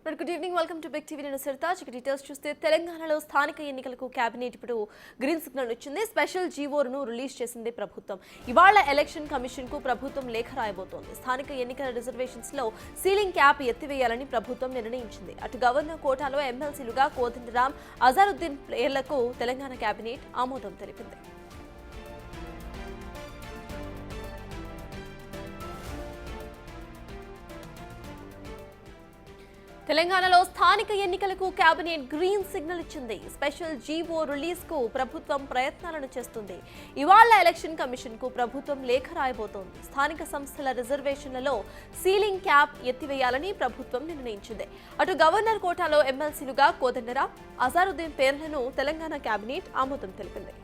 Good evening, welcome to Big TV. నేను Saritaj. Details చూస్తే తెలంగాణలో స్థానిక ఎన్నికలకు కేబినెట్ ఇప్పుడు గ్రీన్ సిగ్నల్ ఇచ్చింది. స్పెషల్ జీవోను రిలీజ్ చేసింది ప్రభుత్వం. ఇవాళ ఎలక్షన్ కమిషన్ కు ప్రభుత్వం లేఖ రాయబోతోంది. స్థానిక ఎన్నికల రిజర్వేషన్స్ లో సీలింగ్ క్యాప్ ఎత్తివేయాలని ప్రభుత్వం నిర్ణయించింది. అటు గవర్నర్ కోటాలో ఎమ్మెల్సీలుగా కోదండరాం, అజారుద్దీన్ పేర్లకు తెలంగాణ కేబినెట్ ఆమోదం తెలిపింది. తెలంగాణలో స్థానిక ఎన్నికలకు కేబినెట్ గ్రీన్ సిగ్నల్ ఇచ్చింది. స్పెషల్ జీవో రిలీజ్ కు ప్రభుత్వం ప్రయత్నాలను చేస్తుంది. ఇవాళ ఎలక్షన్ కమిషన్ కు ప్రభుత్వం లేఖ రాయబోతోంది. స్థానిక సంస్థల రిజర్వేషన్లలో సీలింగ్ క్యాప్ ఎత్తివేయాలని ప్రభుత్వం నిర్ణయించింది. అటు గవర్నర్ కోటాలో ఎమ్మెల్సీలుగా కోదండరాం, అజారుద్దీన్ పేర్లను తెలంగాణ కేబినెట్ ఆమోదం తెలిపింది.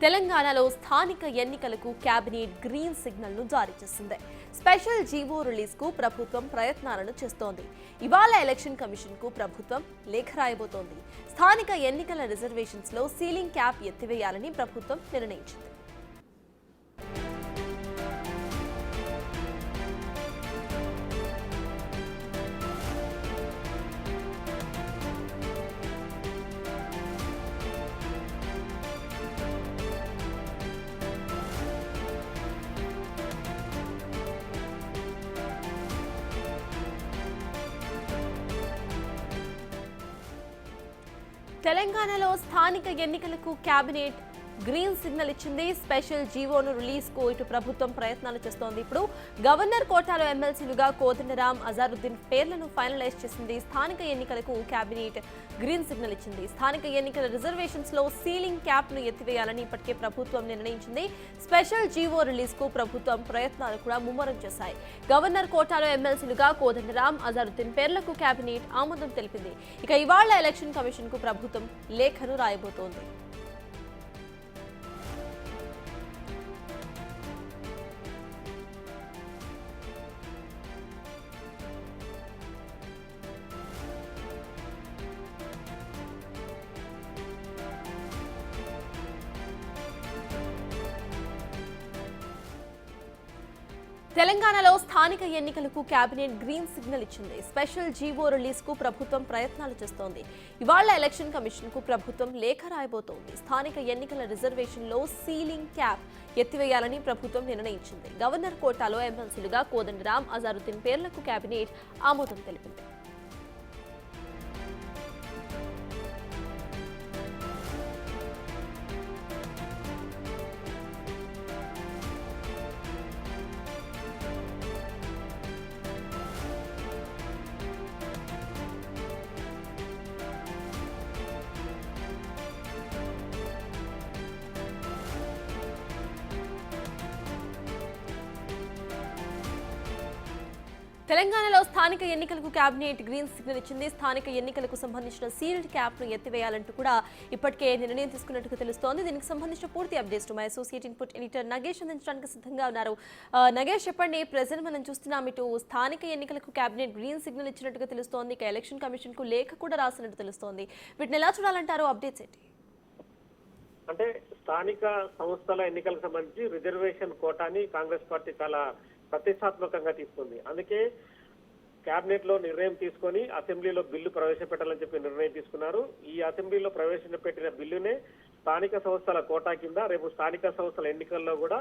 తెలంగాణలో స్థానిక ఎన్నికలకు కేబినెట్ గ్రీన్ సిగ్నల్ ను జారీ చేసింది. స్పెషల్ జీవో రిలీజ్ కు ప్రభుత్వం ప్రయత్నాలను చేస్తోంది. ఇవాళ ఎలక్షన్ కమిషన్ కు ప్రభుత్వం లేఖ రాయబోతోంది. స్థానిక ఎన్నికల రిజర్వేషన్స్ లో సీలింగ్ క్యాప్ ఎత్తివేయాలని ప్రభుత్వం నిర్ణయించింది. తెలంగాణలో స్థానిక ఎన్నికలకు కేబినెట్ గ్రీన్ సిగ్నల్ ఇచ్చింది. స్పెషల్ జీవోను రిలీజ్ కు ఇటు ప్రభుత్వం ప్రయత్నాలు చేస్తోంది. ఇప్పుడు గవర్నర్ కోటాలో ఎమ్మెల్సీలుగా కోదండరాం, అజారుద్దీన్ పేర్లను ఫైనలైజ్ చేసింది. స్థానిక ఎన్నికలకు కేబినెట్ గ్రీన్ సిగ్నల్ ఇచ్చింది. స్థానిక ఎన్నికల రిజర్వేషన్స్ లో సీలింగ్ క్యాప్ ను ఎత్తివేయాలని ఇప్పటికే ప్రభుత్వం నిర్ణయించింది. స్పెషల్ జీవో రిలీజ్ కు ప్రభుత్వం ప్రయత్నాలు కూడా ముమ్మరం చేశాయి. గవర్నర్ కోటాలో ఎమ్మెల్సీలుగా కోదండరాం, అజారుద్దీన్ పేర్లకు కేబినెట్ ఆమోదం తెలిపింది. ఇక ఇవాళ ఎలక్షన్ కమిషన్ కు ప్రభుత్వం లేఖను రాయబోతోంది. తెలంగాణలో స్థానిక ఎన్నికలకు కేబినెట్ గ్రీన్ సిగ్నల్ ఇచ్చింది. స్పెషల్ జీవో రిలీజ్ కు ప్రభుత్వం ప్రయత్నాలు చేస్తోంది. ఇవాళ ఎలక్షన్ కమిషన్ కు ప్రభుత్వం లేఖ రాయబోతోంది. స్థానిక ఎన్నికల రిజర్వేషన్ లో సీలింగ్ క్యాప్ ఎత్తివేయాలని ప్రభుత్వం నిర్ణయించింది. గవర్నర్ కోటాలో ఎమ్మెల్సీలుగా కోదండరాం, అజారుద్దీన్ పేర్లకు కేబినెట్ ఆమోదం తెలిపింది. తెలంగాణలో స్థానిక ఎన్నికలకు కేబినెట్ గ్రీన్ సిగ్నల్ ఇచ్చింది. స్థానిక ఎన్నికలకు సంబంధించిన సీల్డ్ క్యాప్ ను ఎత్తివేయాలంటూ కూడా ఇప్పటికే నిర్ణయం తీసుకున్నట్టుగా తెలుస్తోంది. దీనికి సంబంధించిన పూర్తి updates my associate input editor Nagesh అందించడానికి సిద్ధంగా ఉన్నారు. నగేష్, చెప్పండి, ప్రెజెంట్ మనం చూస్తున్నాం ఇటు స్థానిక ఎన్నికలకు కేబినెట్ గ్రీన్ సిగ్నల్ ఇచ్చినట్టుగా తెలుస్తోంది. ఇక ఎలక్షన్ కమిషన్ కు లేఖ కూడా రాసినట్టు తెలుస్తోంది. వీటిని ఎలా చూడాలంటారు? అప్డేట్స్ ఏంటి? అంటే స్థానిక సంస్థల ఎన్నికలకు సంబంధించి రిజర్వేషన్ కోటాని కాంగ్రెస్ పార్టీ చాలా ప్రతిష్టాత్మకంగా తీసుకుంది. అందుకే కేబినెట్ లో నిర్ణయం తీసుకొని అసెంబ్లీలో బిల్లు ప్రవేశపెట్టాలని చెప్పి నిర్ణయం తీసుకున్నారు. ఈ అసెంబ్లీలో ప్రవేశపెట్టిన బిల్లునే స్థానిక సంస్థల కోటా కింద రేపు స్థానిక సంస్థల ఎన్నికల్లో కూడా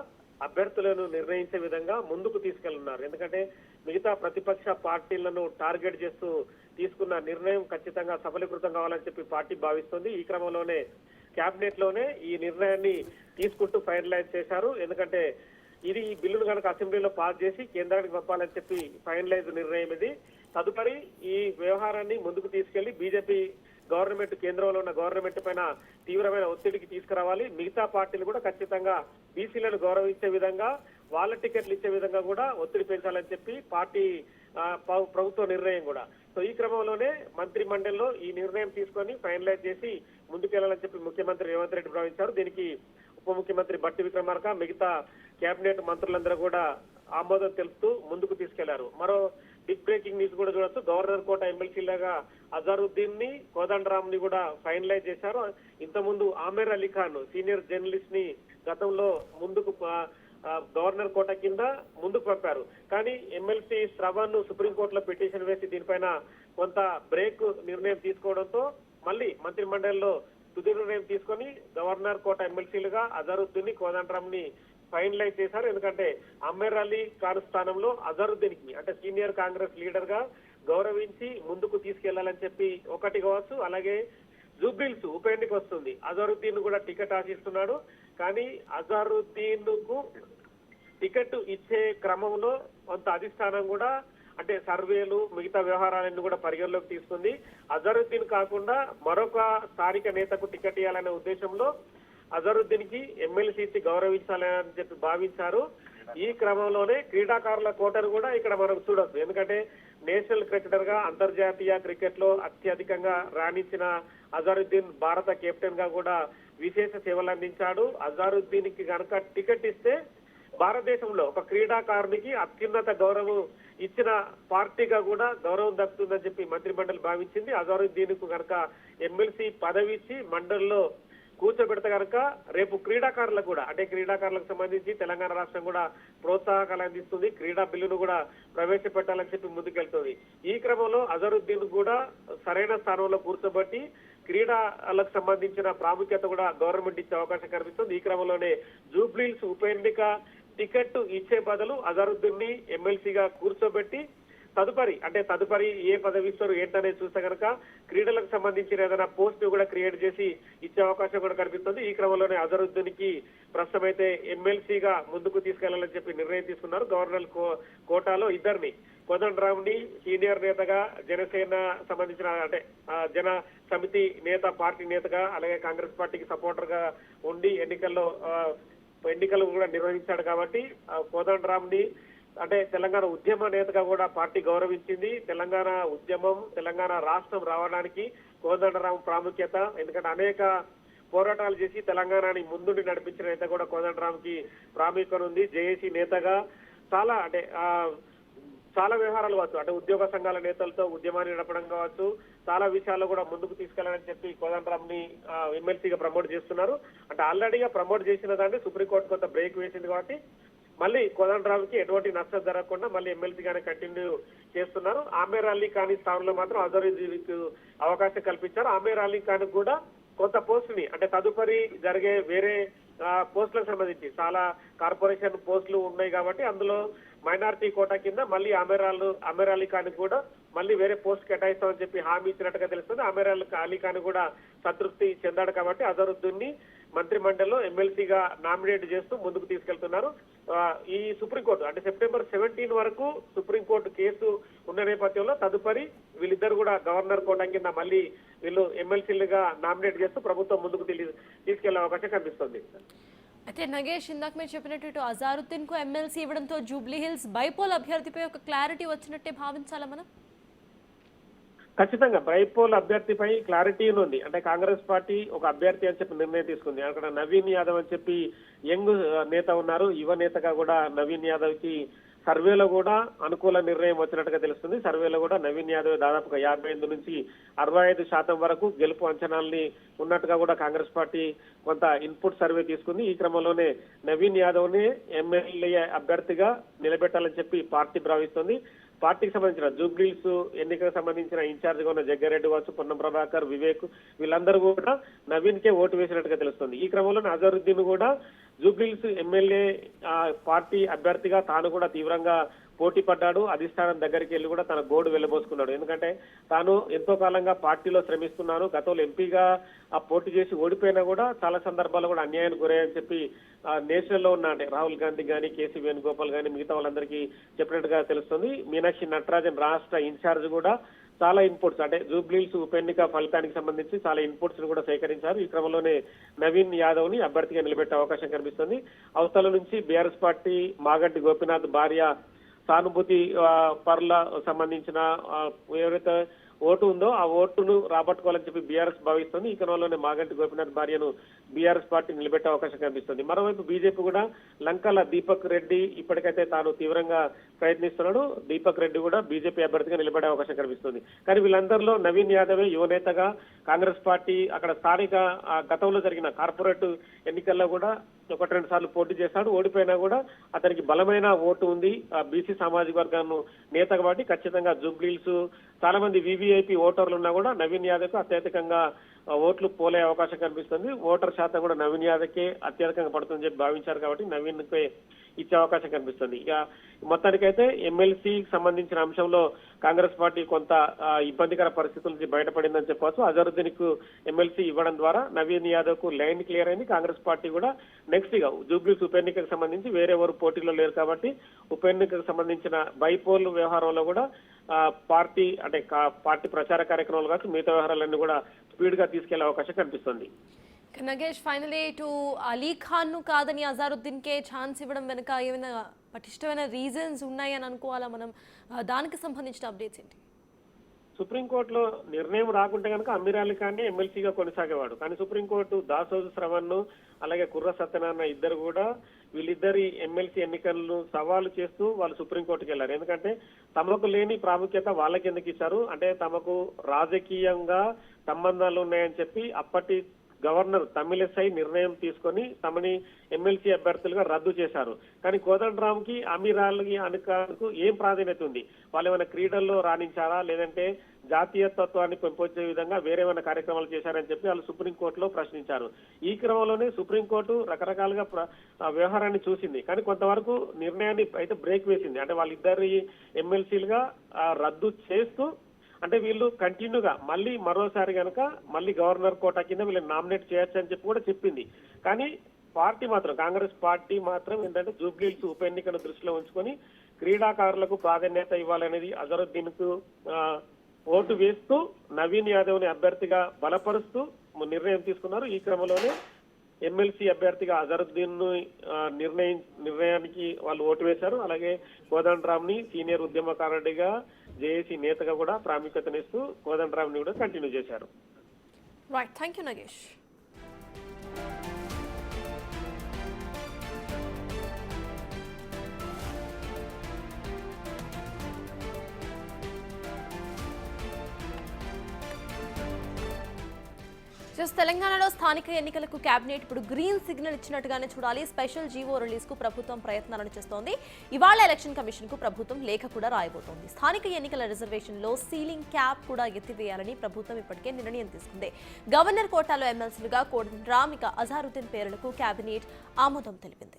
అభ్యర్థులను నిర్ణయించే విధంగా ముందుకు తీసుకెళ్తున్నారు. ఎందుకంటే మిగతా ప్రతిపక్ష పార్టీలను టార్గెట్ చేస్తూ తీసుకున్న నిర్ణయం ఖచ్చితంగా సఫలీకృతం కావాలని చెప్పి పార్టీ భావిస్తుంది. ఈ క్రమంలోనే కేబినెట్ లోనే ఈ నిర్ణయాన్ని తీసుకుంటూ ఫైనలైజ్ చేశారు. ఎందుకంటే ఇది ఈ బిల్లును కనుక అసెంబ్లీలో పాస్ చేసి కేంద్రానికి పంపాలని చెప్పి ఫైనలైజ్ నిర్ణయం ఇది. తదుపరి ఈ వ్యవహారాన్ని ముందుకు తీసుకెళ్లి బీజేపీ గవర్నమెంట్, కేంద్రంలో ఉన్న గవర్నమెంట్ పైన తీవ్రమైన ఒత్తిడికి తీసుకురావాలి. మిగతా పార్టీలు కూడా ఖచ్చితంగా బీసీలను గౌరవించే విధంగా, వాళ్ళ టికెట్లు ఇచ్చే విధంగా కూడా ఒత్తిడి పెంచాలని చెప్పి పార్టీ ప్రభుత్వ నిర్ణయం కూడా. సో ఈ క్రమంలోనే మంత్రి మండలిలో ఈ నిర్ణయం తీసుకొని ఫైనలైజ్ చేసి ముందుకెళ్లాలని చెప్పి ముఖ్యమంత్రి రేవంత్ రెడ్డి భావించారు. దీనికి ఉప ముఖ్యమంత్రి బట్టి విక్రమార్క, మిగతా కేబినెట్ మంత్రులందరూ కూడా ఆమోదం తెలుపుతూ ముందుకు తీసుకెళ్లారు. మరో బిగ్ బ్రేకింగ్ న్యూస్ కూడా చూడొచ్చు. గవర్నర్ కోట ఎమ్మెల్సీలుగా అజారుద్దీన్ ని, కోదండరామ్ ని కూడా ఫైనలైజ్ చేశారు. ఇంతకుముందు ఆమీర్ అలీ ఖాన్ సీనియర్ జర్నలిస్ట్ ని గతంలో ముందుకు గవర్నర్ కోట కింద ముందుకు పంపారు. కానీ ఎమ్మెల్సీ శ్రవణ్ సుప్రీంకోర్టులో పిటిషన్ వేసి దీనిపైన కొంత బ్రేక్ నిర్ణయం తీసుకోవడంతో మళ్ళీ మంత్రి మండలిలో తుది నిర్ణయం తీసుకొని గవర్నర్ కోట ఎమ్మెల్సీలుగా అజారుద్దీన్ ని, కోదండరామ్ ని ఫైనలైజ్ చేశారు. ఎందుకంటే ఆమీర్ అలీ ఖాన్ స్థానంలో అజారుద్దీన్ కి అంటే సీనియర్ కాంగ్రెస్ లీడర్ గా గౌరవించి ముందుకు తీసుకెళ్లాలని చెప్పి ఒకటి కావచ్చు. అలాగే జూబ్లీహిల్స్ ఉప ఎన్నిక వస్తుంది, అజారుద్దీన్ కూడా టికెట్ ఆశిస్తున్నాడు. కానీ అజారుద్దీన్ కు టికెట్ ఇచ్చే క్రమంలో కొంత అధిష్టానం కూడా అంటే సర్వేలు మిగతా వ్యవహారాలన్నీ కూడా పరిగణలోకి తీసుకుంది. అజారుద్దీన్ కాకుండా మరొక స్థానిక నేతకు టికెట్ ఇవ్వాలనే ఉద్దేశంలో అజారుద్దీన్ కి ఎమ్మెల్సీ గౌరవించాలని చెప్పి భావించారు. ఈ క్రమంలోనే క్రీడాకారుల కోటను కూడా ఇక్కడ మనం చూడొచ్చు. ఎందుకంటే నేషనల్ క్రికెటర్ గా అంతర్జాతీయ క్రికెట్ లో అత్యధికంగా రాణించిన అజారుద్దీన్ భారత కెప్టెన్ గా కూడా విశేష సేవలు అందించాడు. అజారుద్దీన్ కి కనుక టికెట్ ఇస్తే భారతదేశంలో ఒక క్రీడాకారునికి అత్యున్నత గౌరవం ఇచ్చిన పార్టీగా కూడా గౌరవం దక్కుతుందని చెప్పి మంత్రి మండలి భావించింది. అజారుద్దీన్ కు కనుక ఎమ్మెల్సీ పదవి ఇచ్చి మండలిలో కూర్చోబెడితే కనుక రేపు క్రీడాకారులకు కూడా అంటే క్రీడాకారులకు సంబంధించి తెలంగాణ రాష్ట్రం కూడా ప్రోత్సాహకాలు అందిస్తుంది. క్రీడా బిల్లును కూడా ప్రవేశపెట్టాలని చెప్పి ముందుకెళ్తుంది. ఈ క్రమంలో అజారుద్దీన్ కూడా సరైన స్థానంలో కూర్చోబెట్టి క్రీడలకు సంబంధించిన ప్రాముఖ్యత కూడా గవర్నమెంట్ ఇచ్చే అవకాశం కనిపిస్తుంది. ఈ క్రమంలోనే జూబ్లీహిల్స్ ఉప ఎన్నిక టికెట్ ఇచ్చే బదులు అజారుద్దీన్ ని ఎమ్మెల్సీగా కూర్చోబెట్టి తదుపరి ఏ పదవి ఇస్తారు ఏంటనేది చూస్తే కనుక క్రీడలకు సంబంధించిన ఏదైనా పోస్ట్ కూడా క్రియేట్ చేసి ఇచ్చే అవకాశం కూడా కనిపిస్తుంది. ఈ క్రమంలోనే అజారుద్దీన్ కి ప్రస్తుతం అయితే ఎమ్మెల్సీగా ముందుకు తీసుకెళ్లాలని చెప్పి నిర్ణయం తీసుకున్నారు. గవర్నర్ కోటాలో ఇద్దరిని, కోదండరామ్ ని సీనియర్ నేతగా జనసేన సంబంధించిన అంటే జన సమితి నేత పార్టీ నేతగా అలాగే కాంగ్రెస్ పార్టీకి సపోర్టర్ గా ఉండి ఎన్నికలు కూడా నిర్వహించాడు కాబట్టి కోదండరామ్ ని అంటే తెలంగాణ ఉద్యమ నేతగా కూడా పార్టీ గౌరవించింది. తెలంగాణ ఉద్యమం, తెలంగాణ రాష్ట్రం రావడానికి కోదండరాం ప్రాముఖ్యత. ఎందుకంటే అనేక పోరాటాలు చేసి తెలంగాణని ముందుండి నడిపించిన నేత కూడా కోదండరాం కి ప్రాముఖ్యత ఉంది. జేఏసీ నేతగా చాలా వ్యవహారాలు కావచ్చు అంటే ఉద్యోగ సంఘాల నేతలతో ఉద్యమాన్ని నడపడం కావచ్చు, చాలా విషయాల్లో కూడా ముందుకు తీసుకెళ్లాలని చెప్పి కోదండరాం ని ఎమ్మెల్సీగా ప్రమోట్ చేస్తున్నారు. అంటే ఆల్రెడీగా ప్రమోట్ చేసిన దాన్ని సుప్రీంకోర్టు కొంత బ్రేక్ వేసింది కాబట్టి మళ్ళీ కోదండరామ్ కి ఎటువంటి నష్టం జరగకుండా మళ్ళీ ఎమ్మెల్సీగానే కంటిన్యూ చేస్తున్నారు. ఆమీర్ అలీ ఖాన్ స్థానంలో మాత్రం అజారుద్దీన్ కు అవకాశం కల్పించారు. ఆమీర్ అలీ ఖాన్ కూడా కొంత పోస్టుని అంటే తదుపరి జరిగే వేరే పోస్టులకు సంబంధించి చాలా కార్పొరేషన్ పోస్టులు ఉన్నాయి కాబట్టి అందులో మైనారిటీ కోటా కింద మళ్ళీ ఆమీర్ అలీ ఖాన్ కూడా మళ్ళీ వేరే పోస్ట్ కేటాయిస్తామని చెప్పి హామీ ఇచ్చినట్టుగా తెలుస్తుంది. ఆమీర్ అలీ ఖాన్ కూడా సంతృప్తి చెందాడు కాబట్టి అజారుద్దీన్ ని మంత్రి మండలిలో ఎమ్మెల్సీగా నామినేట్ చేస్తూ ముందుకు తీసుకెళ్తున్నారు. ఈ సుప్రీంకోర్టు అంటే సెప్టెంబర్ 17 వరకు సుప్రీంకోర్టు కేసు ఉన్న నేపథ్యంలో తదుపరి వీళ్ళిద్దరు కూడా గవర్నర్ కోటా కింద మళ్ళీ వీళ్ళు ఎమ్మెల్సీలుగా నామినేట్ చేస్తూ ప్రభుత్వం ముందుకు తీసుకెళ్లే అవకాశం కనిపిస్తుంది. అయితే నగేష్, ఇందాక మీరు చెప్పినట్టు ఇటు అజారుద్దీన్ కు ఎమ్మెల్సీ ఇవ్వడంతో జూబ్లీహిల్స్ బైపోల్ అభ్యర్థిపై ఒక క్లారిటీ వచ్చినట్టే భావించాలా మనం? ఖచ్చితంగా బైపోల్ అభ్యర్థిపై క్లారిటీ ఉంది. అంటే కాంగ్రెస్ పార్టీ ఒక అభ్యర్థి అని చెప్పి నిర్ణయం తీసుకుంది. అక్కడ నవీన్ యాదవ్ అని చెప్పి యంగ్ నేత ఉన్నారు. యువ నేతగా కూడా నవీన్ యాదవ్ కి సర్వేలో కూడా అనుకూల నిర్ణయం వచ్చినట్టుగా తెలుస్తుంది. సర్వేలో కూడా నవీన్ యాదవ్ దాదాపుగా 55 నుంచి 65% వరకు గెలుపు అంచనాల్ని ఉన్నట్టుగా కూడా కాంగ్రెస్ పార్టీ కొంత ఇన్పుట్ సర్వే తీసుకుంది. ఈ క్రమంలోనే నవీన్ యాదవ్ ని ఎమ్మెల్యే అభ్యర్థిగా నిలబెట్టాలని చెప్పి పార్టీ భావిస్తుంది. పార్టీకి సంబంధించిన జూబ్లీహిల్స్ ఎన్నికలకు సంబంధించిన ఇన్ఛార్జిగా ఉన్న జగ్గారెడ్డి వాసు, పొన్నం ప్రభాకర్, వివేక్ వీళ్ళందరూ కూడా నవీన్ కే ఓటు వేసినట్టుగా తెలుస్తుంది. ఈ క్రమంలో అజారుద్దీన్ కూడా జూబ్లీహిల్స్ ఎమ్మెల్యే పార్టీ అభ్యర్థిగా తాను కూడా తీవ్రంగా పోటీ పడ్డాడు. అధిష్టానం దగ్గరికి వెళ్ళి కూడా తన గోడు వెళ్ళబోసుకున్నాడు. ఎందుకంటే తాను ఎంతో కాలంగా పార్టీలో శ్రమిస్తున్నాను, గతంలో ఎంపీగా పోటీ చేసి ఓడిపోయినా కూడా చాలా సందర్భాల్లో కూడా అన్యాయానికి గురయ్యని చెప్పి నేషనల్ లో ఉన్న అంటే రాహుల్ గాంధీ గానీ, కేసీ వేణుగోపాల్ గానీ మిగతా వాళ్ళందరికీ చెప్పినట్టుగా తెలుస్తుంది. మీనాక్షి నటరాజన్ రాష్ట్ర ఇన్ఛార్జ్ కూడా చాలా ఇన్పుట్స్ అంటే జూబ్లీహిల్స్ ఉప ఎన్నిక ఫలితానికి సంబంధించి చాలా ఇన్పుట్స్ ని కూడా సేకరించారు. ఈ క్రమంలోనే నవీన్ యాదవ్ ని అభ్యర్థిగా నిలబెట్టే అవకాశం కనిపిస్తుంది. అవతల నుంచి బీఆర్ఎస్ పార్టీ మాగంటి గోపీనాథ్ భార్య సానుభూతి పరుల సంబంధించిన ఎవరైతే ఓటు ఉందో ఆ ఓటును రాబట్టుకోవాలని చెప్పి బీఆర్ఎస్ భావిస్తుంది. ఈ క్రమంలోనే మాగంటి గోపీనాథ్ భార్యను బీఆర్ఎస్ పార్టీ నిలబెట్టే అవకాశం కనిపిస్తుంది. మరోవైపు బీజేపీ కూడా లంకల దీపక్ రెడ్డి ఇప్పటికైతే తాను తీవ్రంగా ప్రయత్నిస్తున్నాడు. దీపక్ రెడ్డి కూడా బీజేపీ అభ్యర్థిగా నిలబడే అవకాశం కనిపిస్తుంది. కానీ వీళ్ళందరిలో నవీన్ యాదవే యువనేతగా కాంగ్రెస్ పార్టీ అక్కడ స్థానిక గతంలో జరిగిన కార్పొరేట్ ఎన్నికల్లో కూడా 1-2 సార్లు పోటీ చేశాడు. ఓడిపోయినా కూడా అతనికి బలమైన ఓటు ఉంది. బీసీ సామాజిక వర్గాన్ని నేత కాబట్టి ఖచ్చితంగా జూబ్లీహిల్స్ చాలా మంది వీవీఐపీ ఓటర్లు ఉన్నా కూడా నవీన్ యాదవ్కు అత్యధికంగా ఓట్లు పోలే అవకాశం కనిపిస్తుంది. ఓటర్ శాతం కూడా నవీన్ యాదవ్కే అత్యధికంగా పడుతుందని చెప్పి భావించారు కాబట్టి నవీన్కే ఇచ్చే అవకాశం కనిపిస్తుంది. ఇక మొత్తానికైతే ఎమ్మెల్సీకి సంబంధించిన అంశంలో కాంగ్రెస్ పార్టీ కొంత ఇబ్బందికర పరిస్థితుల నుంచి బయటపడిందని చెప్పవచ్చు. అజరుద్దీన్ కు ఎమ్మెల్సీ ఇవ్వడం ద్వారా నవీన్ యాదవ్ కు లైన్ క్లియర్ అయింది. కాంగ్రెస్ పార్టీ కూడా నెక్స్ట్ గా జూబ్లీస్ ఉప ఎన్నికకు సంబంధించి వేరెవరు పోటీలో లేరు కాబట్టి ఉప ఎన్నికకు సంబంధించిన బైపోల్ వ్యవహారంలో కూడా పార్టీ ప్రచార కార్యక్రమాలు కావచ్చు మిగతా వ్యవహారాలన్నీ కూడా స్పీడ్ గా తీసుకెళ్లే అవకాశం కనిపిస్తుంది. నగేష్, ఫైనలీ ఇటు అలీ ఖాన్ ను కాదని అజారుద్దీన్ కే ఛాన్స్ ఇవ్వడం వెనుక ఏమైనా పటిష్టమైన రీజన్స్ ఉన్నాయని అనుకోవాలా మనం? దానికి సంబంధించిన అప్డేట్స్ ఏంటి? సుప్రీంకోర్టులో నిర్ణయం రాకుంటే కనుక అమీర్ అలీ ఖాన్ ఎమ్మెల్సీగా కొనసాగేవాడు. కానీ సుప్రీంకోర్టు దాసోజు శ్రవణ్ అలాగే కుర్ర సత్యనారాయణ ఇద్దరు కూడా వీళ్ళిద్దరి ఎమ్మెల్సీ ఎన్నికలను సవాలు చేస్తూ వాళ్ళు సుప్రీంకోర్టుకి వెళ్లారు. ఎందుకంటే తమకు లేని ప్రాముఖ్యత వాళ్ళకి ఎందుకు ఇచ్చారు అంటే తమకు రాజకీయంగా సంబంధాలు ఉన్నాయని చెప్పి అప్పటి గవర్నర్ తమిళసై నిర్ణయం తీసుకొని తమని ఎమ్మెల్సీ అభ్యర్థులుగా రద్దు చేశారు. కానీ కోదండరామ్ కి అమీర్ అలీ ఖాన్కు ఏం ప్రాధాన్యత ఉంది? వాళ్ళు ఏమైనా క్రీడల్లో రాణించారా లేదంటే జాతీయతత్వాన్ని పెంపొందే విధంగా వేరేమైనా కార్యక్రమాలు చేశారని చెప్పి వాళ్ళు సుప్రీంకోర్టులో ప్రశ్నించారు. ఈ క్రమంలోనే సుప్రీంకోర్టు రకరకాలుగా వ్యవహారాన్ని చూసింది. కానీ కొంతవరకు నిర్ణయాన్ని అయితే బ్రేక్ వేసింది. అంటే వాళ్ళిద్దరి ఎమ్మెల్సీలుగా రద్దు చేస్తూ అంటే వీళ్ళు కంటిన్యూగా మళ్ళీ మరోసారి కనుక మళ్ళీ గవర్నర్ కోటా కింద వీళ్ళని నామినేట్ చేయొచ్చు అని చెప్పి కూడా చెప్పింది. కానీ పార్టీ మాత్రం కాంగ్రెస్ పార్టీ మాత్రం ఏంటంటే జూబ్లీహిల్స్ ఉప ఎన్నికను దృష్టిలో ఉంచుకొని క్రీడాకారులకు ప్రాధాన్యత ఇవ్వాలనేది అజరుద్దీన్ కు ఓటు వేస్తూ నవీన్ యాదవ్ ని అభ్యర్థిగా బలపరుస్తూ నిర్ణయం తీసుకున్నారు. ఈ క్రమంలోనే ఎమ్మెల్సీ అభ్యర్థిగా అజరుద్దీన్ నిర్ణయానికి వాళ్ళు ఓటు వేశారు. అలాగే కోదండరామ్ ని సీనియర్ ఉద్యమకారుడిగా జేఏసీ నేతగా కూడా ప్రాముఖ్యతనిస్తూ కోదండరామ్ ని కూడా కంటిన్యూ చేశారు. Right, thank you Nagesh. తెలంగాణలో స్థానిక ఎన్నికలకు కేబినెట్ ఇప్పుడు గ్రీన్ సిగ్నల్ ఇచ్చినట్టుగానే చూడాలి. స్పెషల్ జీవో రిలీజ్ కు ప్రభుత్వం ప్రయత్నాలను చేస్తోంది. ఇవాళ ఎలక్షన్ కమిషన్ కు ప్రభుత్వం లేఖ కూడా రాయబోతోంది. స్థానిక ఎన్నికల రిజర్వేషన్ లో సీలింగ్ క్యాప్ కూడా ఎత్తివేయాలని ప్రభుత్వం ఇప్పటికే నిర్ణయం తీసుకుంది. గవర్నర్ కోటాలో ఎమ్మెల్సీలుగా కోదండరామ్ ఇక అజారుద్దీన్ పేర్లకు కేబినెట్ ఆమోదం తెలిపింది.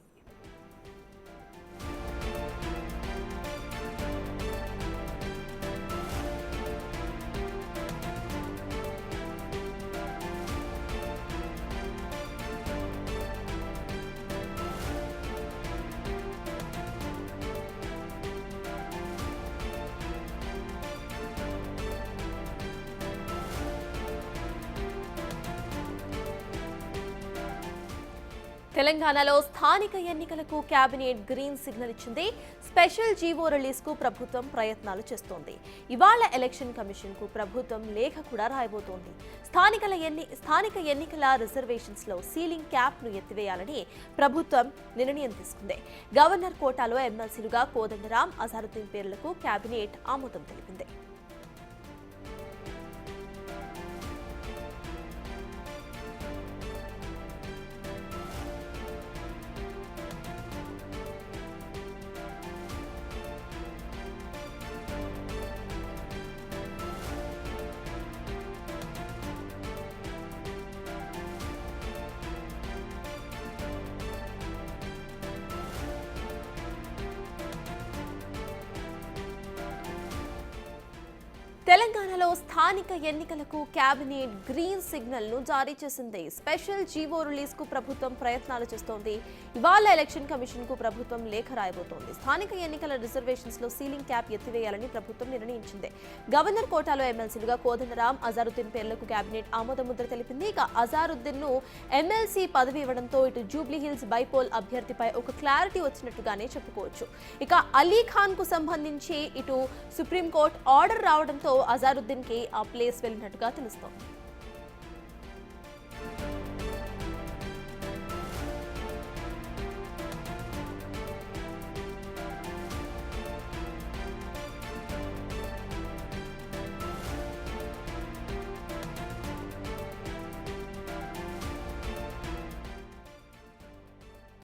తెలంగాణలో స్థానిక ఎన్నికలకు కేబినెట్ గ్రీన్ సిగ్నల్ ఇచ్చింది. స్పెషల్ జీవో రిలీజ్ కు ప్రభుత్వం ప్రయత్నాలు చేస్తోంది. ఇవాళ ఎలక్షన్ కమిషన్ కు ప్రభుత్వం లేఖ కూడా రాయబోతోంది. స్థానిక ఎన్నికల రిజర్వేషన్స్ లో సీలింగ్ క్యాప్ ను ఎత్తివేయాలని ప్రభుత్వం నిర్ణయం తీసుకుంది. గవర్నర్ కోటాలో ఎమ్మెల్సీలుగా కోదండరామ్ అజారుద్దీన్ పేర్లకు కేబినెట్ ఆమోదం తెలిపింది. తెలంగాణలో స్థానిక ఎన్నికలకు కేబినెట్ గ్రీన్ సిగ్నల్ ను జారీ చేసింది. స్పెషల్ జీవో రిలీజ్ కు ప్రభుత్వం ప్రయత్నాలు చేస్తోంది. ఇవాళ ఎలక్షన్ కమిషన్ కు ప్రభుత్వం లేఖ రాయబోతోంది. స్థానిక ఎన్నికల రిజర్వేషన్స్ లో సీలింగ్ క్యాప్ ఎత్తివేయాలని ప్రభుత్వం నిర్ణయించింది. గవర్నర్ కోటాలో ఎమ్మెల్సీలుగా కోదండరామ్ అజారుద్దీన్ పేర్లకు కేబినెట్ ఆమోదముద్ర తెలిపింది. ఇక అజారుద్దీన్ ను ఎమ్మెల్సీ పదవి ఇవ్వడంతో ఇటు జూబ్లీహిల్స్ బైపోల్ అభ్యర్థిపై ఒక క్లారిటీ వచ్చినట్టుగానే చెప్పుకోవచ్చు. ఇక అలీ ఖాన్ కు సంబంధించి ఇటు సుప్రీంకోర్టు ఆర్డర్ రావడంతో అజారుద్దీన్ కి ఆ ప్లేస్ వెళ్ళినట్టుగా తెలుస్తోంది.